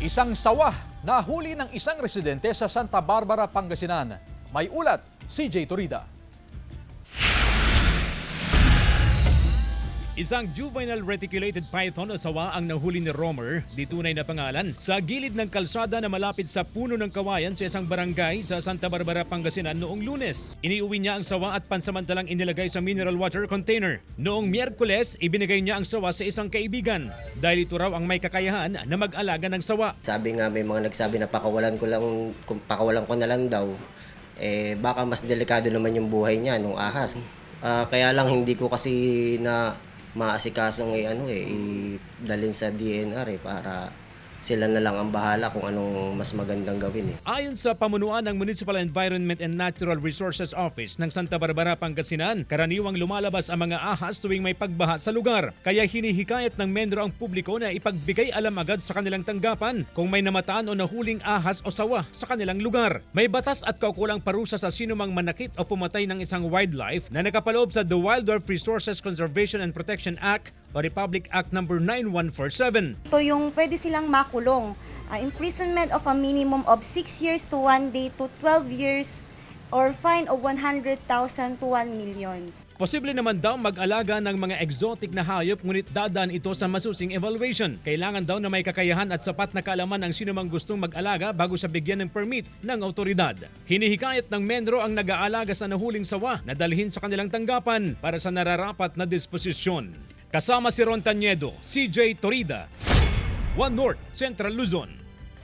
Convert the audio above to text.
Isang sawa nahuli ng isang residente sa Santa Barbara, Pangasinan. May ulat, CJ Torida. Isang juvenile reticulated python o sawa ang nahuli ni Romer, di tunay na pangalan, sa gilid ng kalsada na malapit sa puno ng kawayan sa isang barangay sa Santa Barbara, Pangasinan noong Lunes. Iniuwi niya ang sawa at pansamantalang inilagay sa mineral water container. Noong Miyerkules, ibinigay niya ang sawa sa isang kaibigan dahil ito raw ang may kakayahan na mag-alaga ng sawa. Sabi nga may mga nagsabi na pakawalan ko na lang daw, baka mas delikado naman yung buhay niya nung ahas. Kaya lang hindi ko kasi na maasikasong dalhin sa DNR para sila na lang ang bahala kung anong mas magandang gawin. Ayon sa pamunuan ng Municipal Environment and Natural Resources Office ng Santa Barbara, Pangasinan, karaniwang lumalabas ang mga ahas tuwing may pagbaha sa lugar. Kaya hinihikayat ng mendro ang publiko na ipagbigay alam agad sa kanilang tanggapan kung may namataan o nahuling ahas o sawa sa kanilang lugar. May batas at kaukulang parusa sa sinumang manakit o pumatay ng isang wildlife na nakapaloob sa The Wildlife Resources Conservation and Protection Act o Republic Act No. 9147. Ito yung pwede silang makulong. Imprisonment of a minimum of 6 years to 1 day to 12 years or fine of 100,000 to 1 million. Posible naman daw mag-alaga ng mga exotic na hayop ngunit dadaan ito sa masusing evaluation. Kailangan daw na may kakayahan at sapat na kaalaman ang sinumang gustong mag-alaga bago siya bigyan ng permit ng autoridad. Hinihikayat ng mendro ang nag-aalaga sa nahuling sawa na dalhin sa kanilang tanggapan para sa nararapat na disposisyon. Kasama si Ron Taniedo, CJ Torida, One North, Central Luzon.